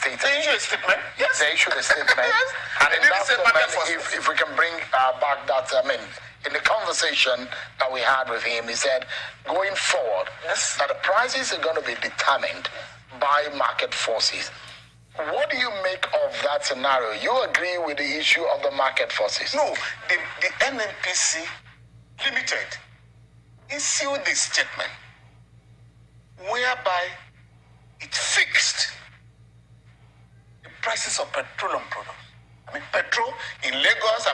stated. They issued a statement. Yes. They issued a statement. Yes. And in that Market statement, forces. if we can bring back that, in the conversation that we had with him, he said, going forward, Yes. that the prices are going to be determined by market forces. What do you make of that scenario? You agree with the issue of the market forces? No, the NNPC Limited issued a statement whereby it fixed the prices of petroleum products. I mean, petrol in Lagos,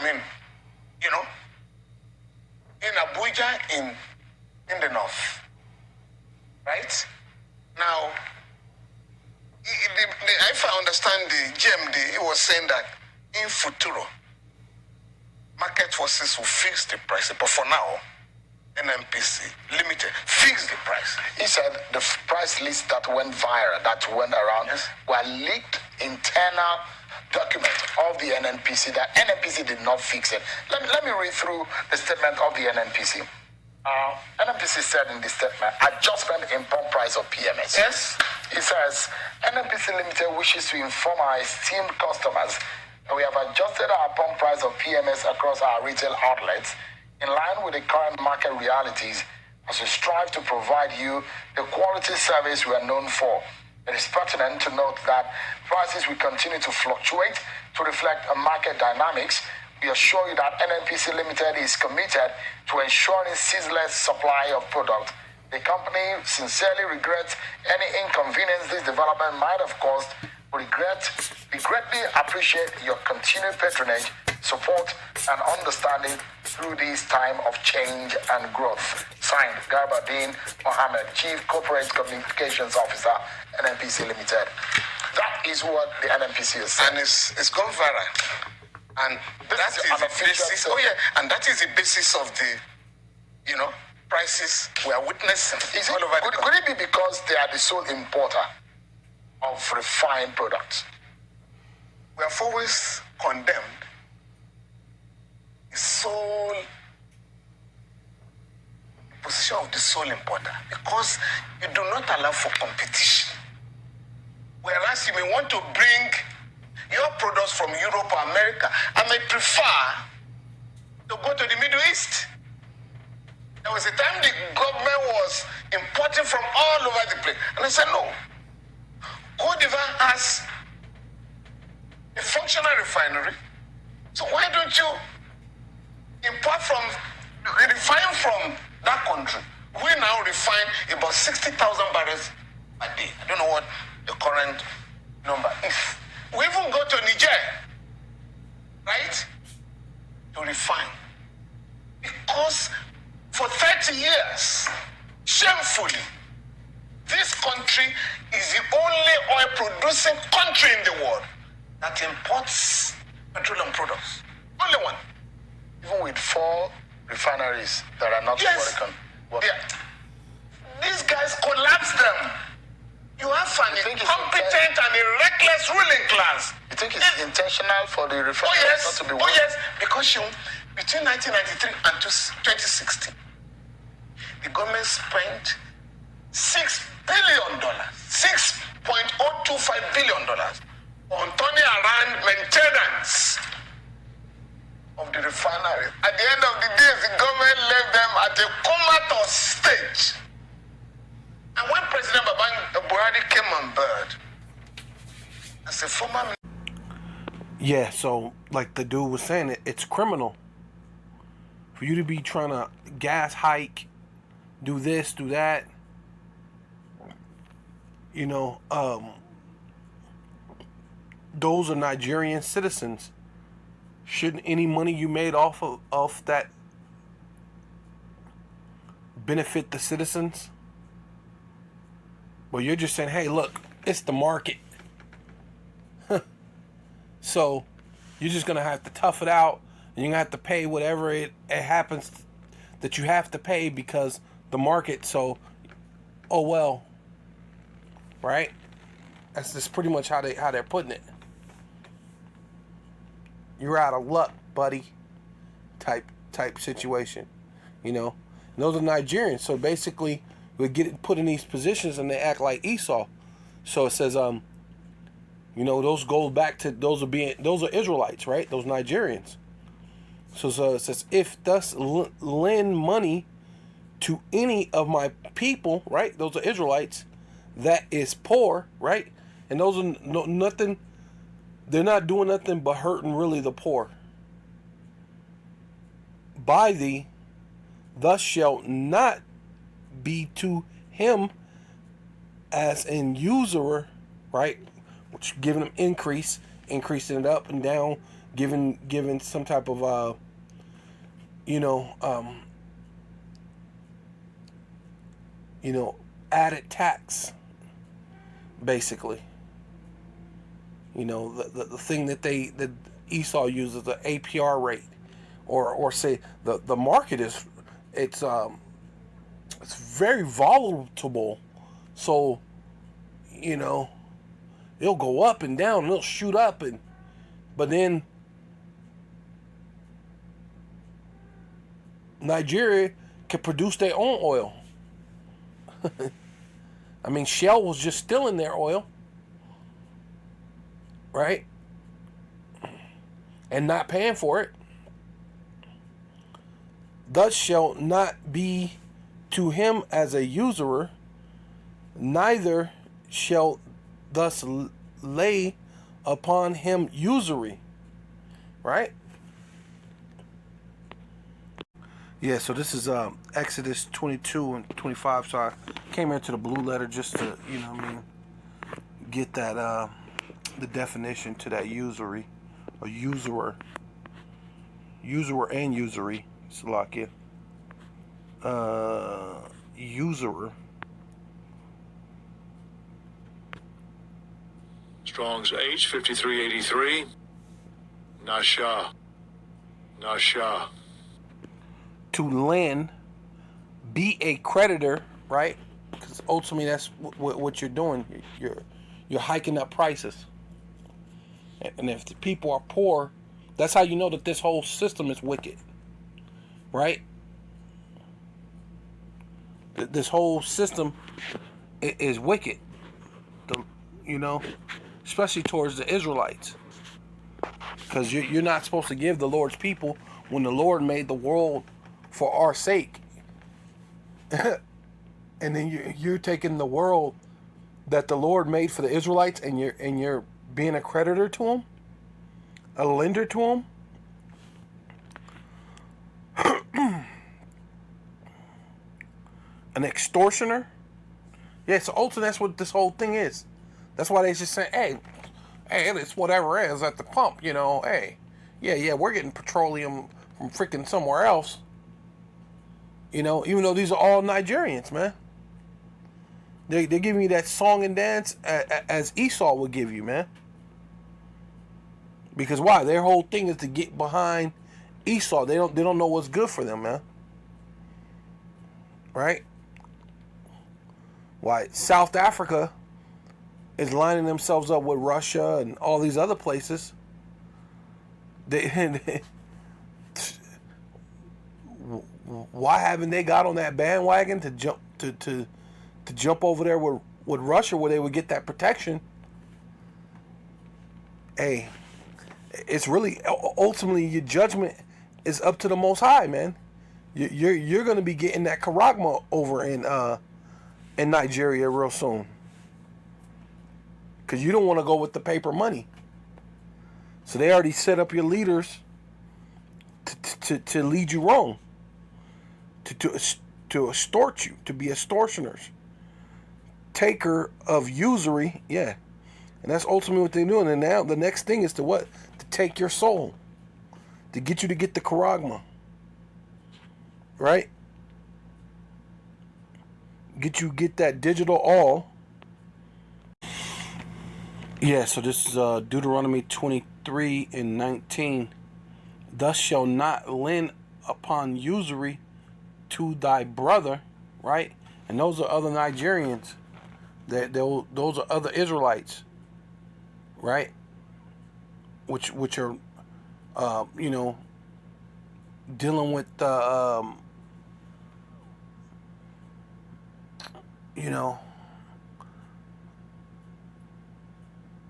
in Abuja, in the north. Right? Now, if I understand the GMD, it was saying that in futuro, market forces will fix the price. But for now, NNPC Limited fixed the price. He said the price list that went viral, that went around, Yes. were leaked internal documents of the NNPC, that NNPC did not fix it. Let me read through the statement of the NNPC. NNPC said in the statement, adjustment in pump price of PMS. Yes. It says, NNPC Limited wishes to inform our esteemed customers that we have adjusted our pump price of PMS across our retail outlets in line with the current market realities as we strive to provide you the quality service we are known for. It is pertinent to note that prices will continue to fluctuate to reflect market dynamics. We assure you that NNPC Limited is committed to ensuring ceaseless supply of product. The company sincerely regrets any inconvenience this development might have caused. We greatly appreciate your continued patronage, support, and understanding through this time of change and growth. Signed, Garbadin Mohammed, Chief Corporate Communications Officer, NNPC Limited. That is what the NNPC is saying. And it's gone viral. And that is the basis. Oh yeah, and that is the basis of the, prices we are witnessing all over the country. Could it be because they are the sole importer of refined products? We have always condemned the sole position of the sole importer because you do not allow for competition. Whereas you may want to bring your products from Europe or America, I may prefer to go to the Middle East. There was a time the government was importing from all over the place. And I said, no. Côte d'Ivoire has a functional refinery. So why don't you refine from that country? We now refine about 60,000 barrels a day. I don't know what the current number is. We even go to Niger, right, to refine. Because for 30 years, shamefully, this country is the only oil-producing country in the world that imports petroleum products. Only one. Even with 4 refineries that are not working. These guys collapse them. You have an incompetent and a reckless ruling class. You think it's intentional for the refineries not to be working? Oh yes, because between 1993 and 2016, the government spent $6 billion, $6.025 billion on turning around maintenance of the refinery. At the end of the day, the government left them at a comatose stage. And when President Buhari came on board, as a former... Yeah, so like the dude was saying, it's criminal for you to be trying to gas hike, do this, do that. Those are Nigerian citizens. Shouldn't any money you made off that benefit the citizens? Well, you're just saying, hey, look, it's the market. So you're just going to have to tough it out, and you're going to have to pay whatever it happens that you have to pay because the market, so, oh well. Right? That's just pretty much how they're putting it. You're out of luck, buddy. Type situation. And those are Nigerians. So basically, we get put in these positions and they act like Esau. So it says, You know, those go back to those are Israelites, right? Those Nigerians. So it says, if thus lend money to any of my people, right? Those are Israelites, that is poor, right? And those are nothing. They're not doing nothing but hurting really the poor. By thee, thus shalt not be to him as an usurer, right? Which giving him increasing it up and down, giving some type of added tax, basically. The thing that Esau uses, the APR rate, or say the market it's very volatile, so it'll go up and down, and it'll shoot up, but then Nigeria can produce their own oil. I mean, Shell was just stealing their oil, right? And not paying for it. Thus shall not be to him as a usurer, neither shall thus lay upon him usury, right? Yeah, so this is Exodus 22 and 25. So I came here to the blue letter just to, get that the definition to that usury, or usurer. Usurer and usury, Salakia. Usurer. Strong's H5383. Nasha. To lend, be a creditor, right? Because ultimately that's what you're doing. You're hiking up prices. And if the people are poor, that's how you know that this whole system is wicked, right? This whole system is wicked, especially towards the Israelites. Because you're not supposed to give the Lord's people when the Lord made the world for our sake. And then you're taking the world that the Lord made for the Israelites, and you're being a creditor to them, a lender to them, an extortioner. Yeah, so ultimately that's what this whole thing is. That's why they just say, hey, it's whatever it is at the pump, hey, yeah, we're getting petroleum from freaking somewhere else. Even though these are all Nigerians, man. They're giving you that song and dance as Esau would give you, man. Because why? Their whole thing is to get behind Esau. They don't know what's good for them, man. Right? Why? South Africa is lining themselves up with Russia and all these other places. Why haven't they got on that bandwagon to jump to jump over there with Russia, where they would get that protection? Hey, it's really ultimately your judgment is up to the Most High, man. You're going to be getting that charagma over in Nigeria real soon, because you don't want to go with the paper money. So they already set up your leaders to lead you wrong, to extort you, to be extortioners, taker of usury, yeah. And that's ultimately what they're doing. And now the next thing is to what? To take your soul, to get you to get the charagma, right? Get that digital all. Yeah, so this is Deuteronomy 23 and 19. Thus shall not lend upon usury to thy brother, right? And those are other Nigerians. Those are other Israelites, right? Which are, dealing with the,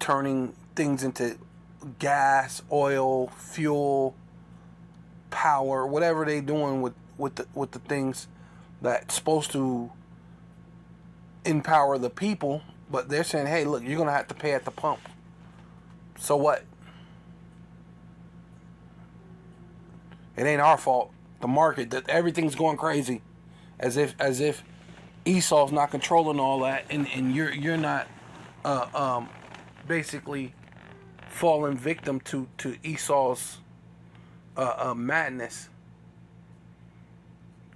turning things into gas, oil, fuel, power, whatever they doing with the things that's supposed to empower the people, but they're saying, hey, look, you're gonna have to pay at the pump. So what? It ain't our fault. The market, that everything's going crazy, as if Esau's not controlling all that, and you're not basically falling victim to Esau's madness,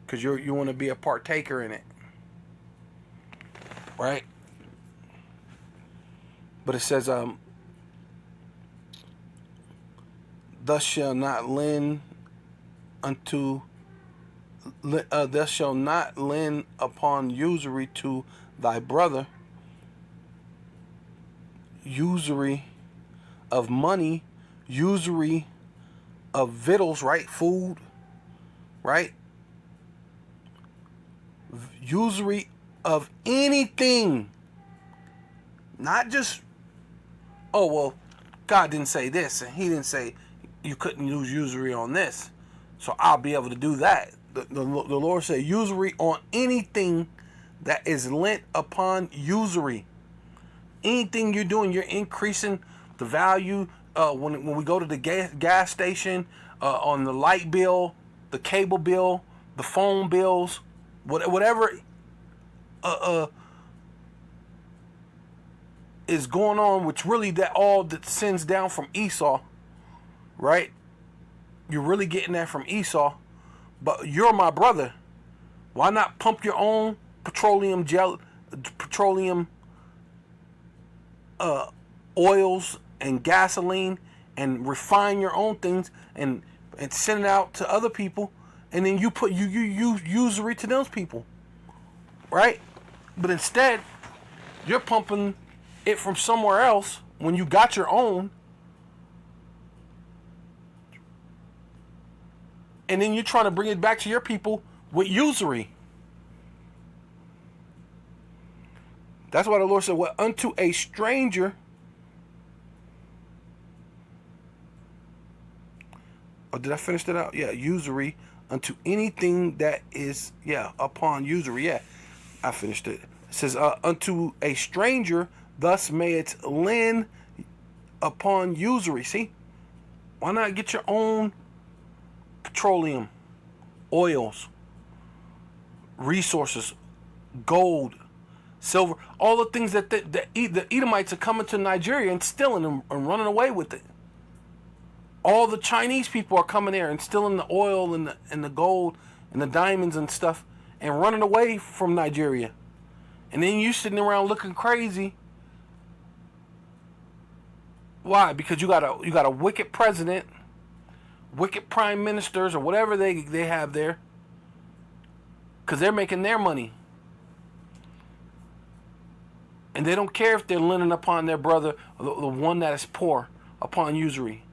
because you want to be a partaker in it, right? But it says, thus shall not lend unto thou shalt not lend upon usury to thy brother, usury of money, usury of victuals, right? Food, right? Usury of anything. Not just, oh, well, God didn't say this, and he didn't say you couldn't use usury on this, so I'll be able to do that. The Lord said usury on anything that is lent upon usury. Anything you're doing, you're increasing the value. When we go to the gas station, on the light bill, the cable bill, the phone bills, whatever is going on, which really that sends down from Esau, right? You're really getting that from Esau. But you're my brother. Why not pump your own petroleum oils and gasoline, and refine your own things, and send it out to other people, and then you use usury to those people, right? But instead, you're pumping it from somewhere else when you got your own. And then you're trying to bring it back to your people with usury. That's why the Lord said, well, unto a stranger. Oh, did I finish that out? Yeah, usury unto anything that is, upon usury. Yeah, I finished it. It says, unto a stranger, thus may it lend upon usury. See? Why not get your own petroleum, oils, resources, gold, silver, all the things that the Edomites are coming to Nigeria and stealing and running away with it. All the Chinese people are coming there and stealing the oil and the gold and the diamonds and stuff and running away from Nigeria. And then you sitting around looking crazy. Why? Because you got a wicked president, wicked prime ministers, or whatever they have there, because they're making their money, and they don't care if they're lending upon their brother, the one that is poor, upon usury.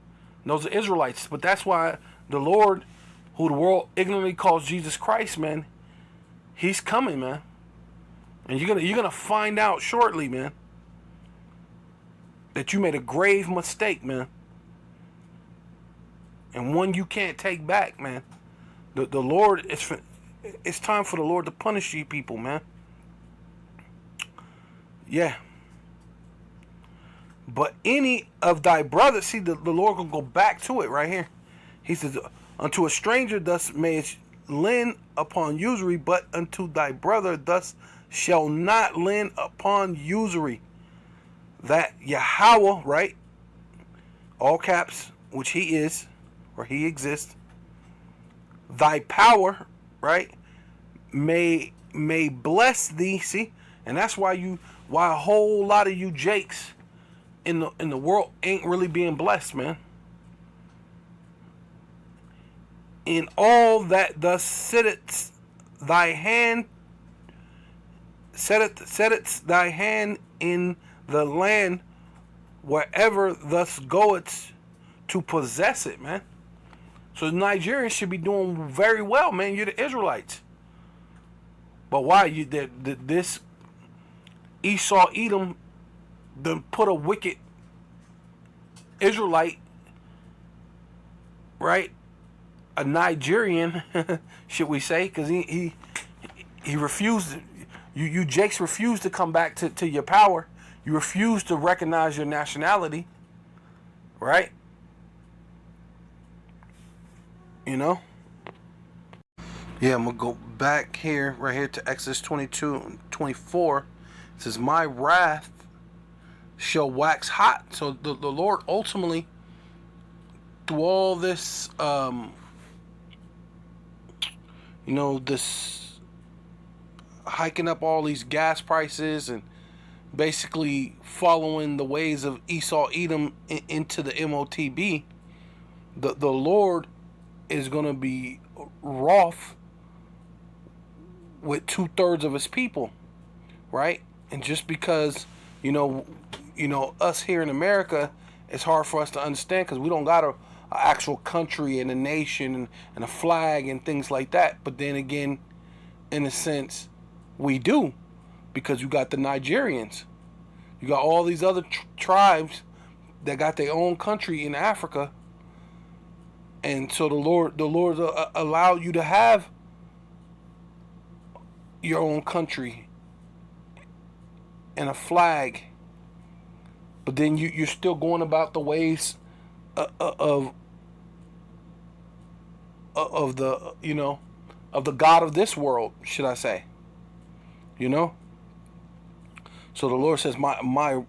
And those are Israelites. But that's why the Lord, who the world ignorantly calls Jesus Christ, man, he's coming, man, and you're gonna find out shortly, man, that you made a grave mistake, man. And one you can't take back, man. The Lord, it's time for the Lord to punish you people, man. Yeah. But any of thy brothers, see, the Lord will go back to it right here. He says, unto a stranger thus mayest lend upon usury, but unto thy brother thus shall not lend upon usury. That Yahweh, right? All caps, which he is, or he exists, thy power, right, may bless thee. See, and that's why a whole lot of you jakes in the world ain't really being blessed, man. In all that thus setteth thy hand in the land, wherever thus goeth to possess it, man. So the Nigerians should be doing very well, man. You're the Israelites. But why? This Esau Edom put a wicked Israelite, right? A Nigerian, should we say? Because he refused. You Jakes refused to come back to your power. You refused to recognize your nationality, right? You know? Yeah, I'm going to go back here, right here to Exodus 22 and 24. It says, my wrath shall wax hot. So the Lord ultimately, through all this, this hiking up all these gas prices and basically following the ways of Esau Edom into the MOTB, the Lord is going to be wroth with 2/3 of his people, right? And just because, us here in America, it's hard for us to understand because we don't got a actual country and a nation and a flag and things like that. But then again, in a sense, we do, because you got the Nigerians. You got all these other tribes that got their own country in Africa. And so the Lord allowed you to have your own country and a flag, but then you're still going about the ways of the of the God of this world, should I say? So the Lord says, my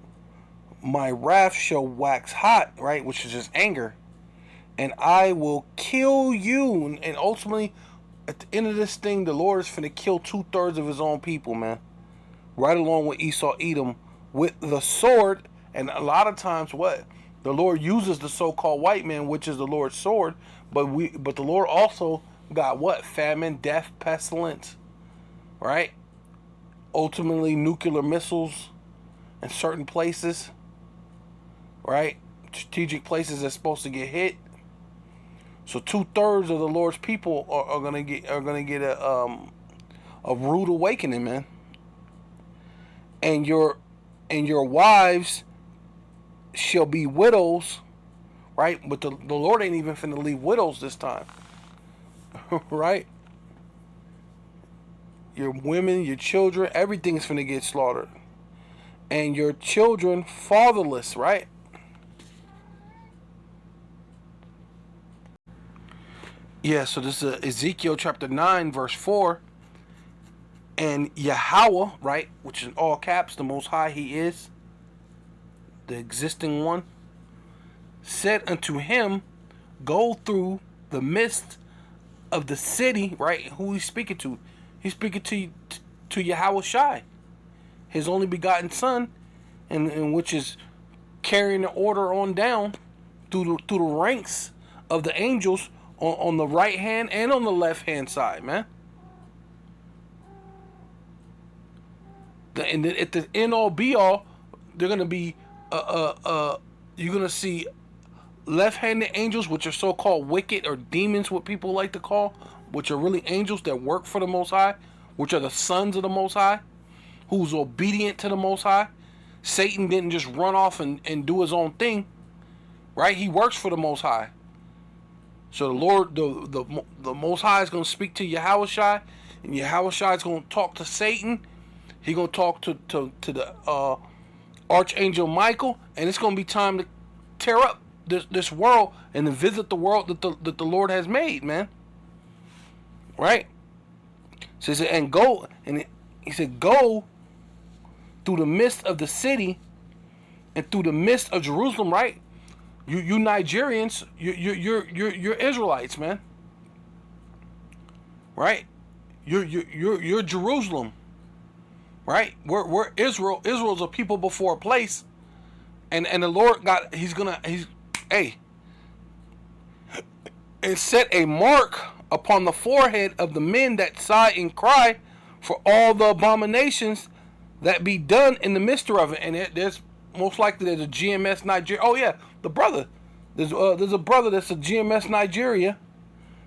wrath shall wax hot, right, which is just anger, and I will kill you. And ultimately, at the end of this thing, the Lord is finna kill 2/3 of his own people, man. Right along with Esau Edom with the sword. And a lot of times what? The Lord uses the so-called white man, which is the Lord's sword, but the Lord also got what? Famine, death, pestilence, right? Ultimately nuclear missiles in certain places, right? Strategic places that's supposed to get hit. So 2/3 of the Lord's people are gonna get a rude awakening, man. And your wives shall be widows, right? But the Lord ain't even finna leave widows this time, right? Your women, your children, everything's finna get slaughtered, and your children fatherless, right? Yeah, so this is Ezekiel chapter 9, verse 4. And Yahweh, right, which is in all caps, the Most High, he is the existing one, said unto him, go through the midst of the city, right? Who he's speaking to? He's speaking to Yahweh Shai, his only begotten son, and which is carrying the order on down through the ranks of the angels on the right hand and on the left hand side, man. And at the end all be all, they're gonna be you're gonna see left-handed angels, which are so-called wicked or demons, what people like to call, which are really angels that work for the Most High, which are the sons of the Most High, who's obedient to the Most High. Satan didn't just run off and do his own thing, right? He works for the Most High. So the Lord, the Most High is going to speak to Yahweh Shai, and Yahweh Shai is going to talk to Satan. He's going to talk to the Archangel Michael, and it's going to be time to tear up this world and to visit the world that the Lord has made, man. Right? So he said, and go, and he said, go through the midst of the city and through the midst of Jerusalem, right? You Nigerians, you're Israelites, man. Right? You're Jerusalem. Right? We're Israel. Israel's a people before a place. And the Lord and set a mark upon the forehead of the men that sigh and cry for all the abominations that be done in the midst of it. And there's most likely there's a GMS Nigeria. Oh yeah, the brother. There's a brother that's a GMS Nigeria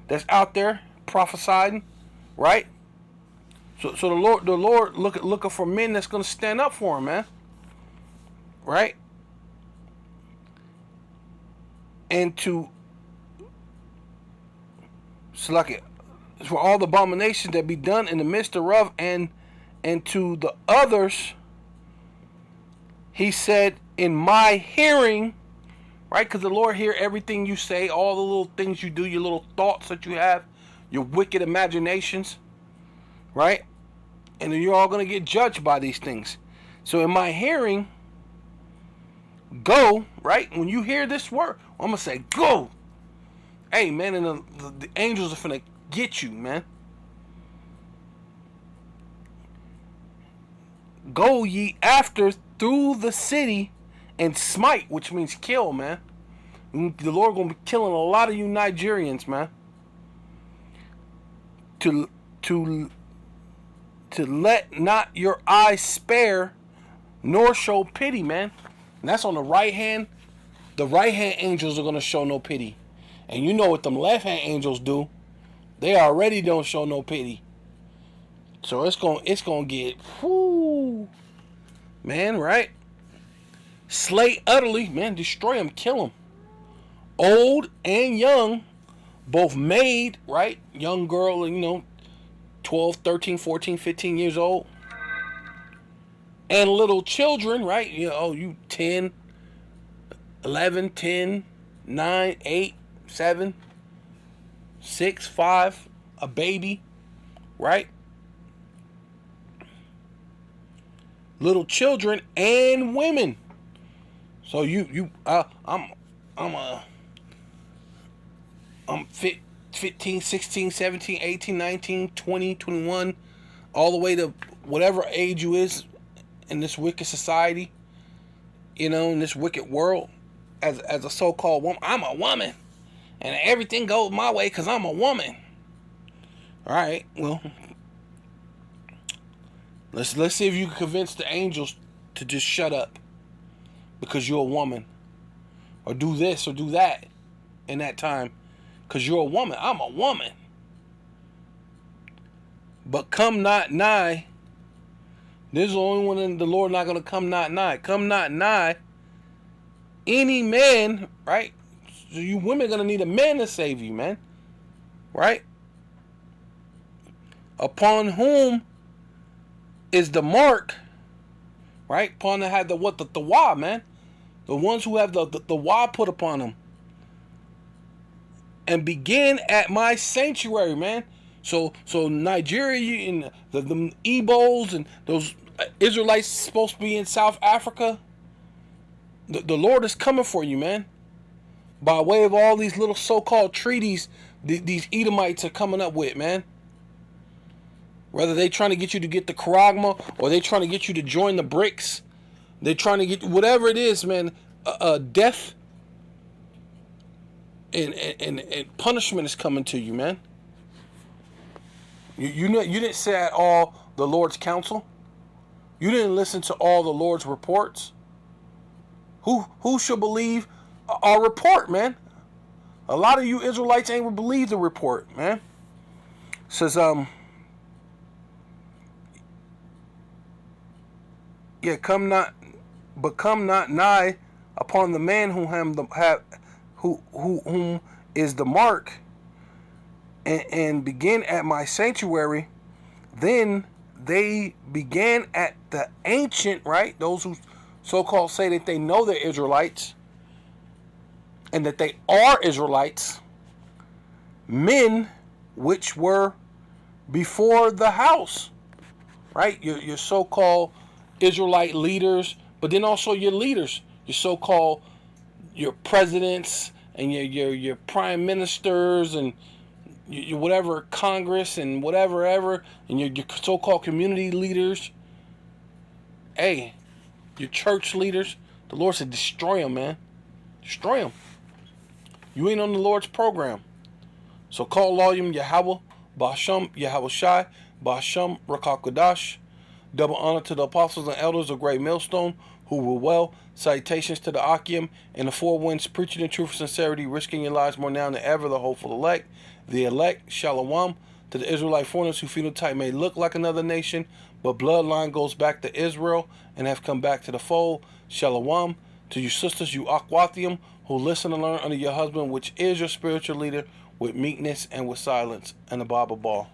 that's out there prophesying, right? So the Lord looking for men that's gonna stand up for him, man. Right? and to select it for all the abominations that be done in the midst thereof, and to the others he said in my hearing, right? Because the Lord hear everything you say, all the little things you do, your little thoughts that you have, your wicked imaginations, right? And then you're all going to get judged by these things. So in my hearing, go, right? When you hear this word, I'm going to say, go. Hey, man, and the angels are finna get you, man. Go ye after through the city and smite, which means kill, man. The Lord gonna be killing a lot of you Nigerians, man. To let not your eyes spare, nor show pity, man. And that's on the right hand. The right hand angels are gonna show no pity, and you know what them left hand angels do? They already don't show no pity. So it's gonna get, whoo, man, right? Slay utterly, man, destroy them, kill them. Old and young, both made, right? Young girl, 12, 13, 14, 15 years old. And little children, right? You 10, 11, 10, 9, 8, 7, 6, 5, a baby, right? Little children and women. So I'm 15, 16, 17, 18, 19, 20, 21, all the way to whatever age you is in this wicked society, in this wicked world, as a so-called woman. I'm a woman, and everything goes my way because I'm a woman. All right, well, let's see if you can convince the angels to just shut up because you're a woman, or do this or do that in that time because you're a woman. I'm a woman. But come not nigh. This is the only one the Lord not going to come not nigh. Come not nigh any man, right? So you women are going to need a man to save you, man. Right? Upon whom is the mark, right? Upon that have the wa, man. The ones who have the wa put upon them. And begin at my sanctuary, man. So Nigeria and the Igbos and those Israelites supposed to be in South Africa. The Lord is coming for you, man. By way of all these little so-called treaties these Edomites are coming up with, man. Whether they trying to get you to get the Charagma or they trying to get you to join the BRICS. They're trying to get whatever it is, man. Death and punishment is coming to you, man. You didn't sit at all the Lord's counsel. You didn't listen to all the Lord's reports. Who should believe our report, man? A lot of you Israelites ain't gonna believe the report, man. It says come not nigh upon the man whom is the mark, and begin at my sanctuary. Then they began at the ancient, right? Those who so-called say that they know they're Israelites and that they are Israelites, men which were before the house, right? Your so-called Israelite leaders, but then also your leaders, your so-called your presidents and your prime ministers and your whatever Congress and whatever ever, and your so-called community leaders. Hey, your church leaders. The Lord said, destroy them, man. Destroy them. You ain't on the Lord's program. So call Volume Yahweh, Basham Yahweh Shai, Basham Rakakodash. Double honor to the apostles and elders of Great Millstone who were well. Salutations to the Akim and the four winds, preaching the truth and sincerity, risking your lives more now than ever, the hopeful elect. The elect, Shalom, to the Israelite foreigners who phenotype may look like another nation, but bloodline goes back to Israel and have come back to the fold. Shalom. To you sisters, you Akwathium, who listen and learn under your husband, which is your spiritual leader, with meekness and with silence, and the Bible ball.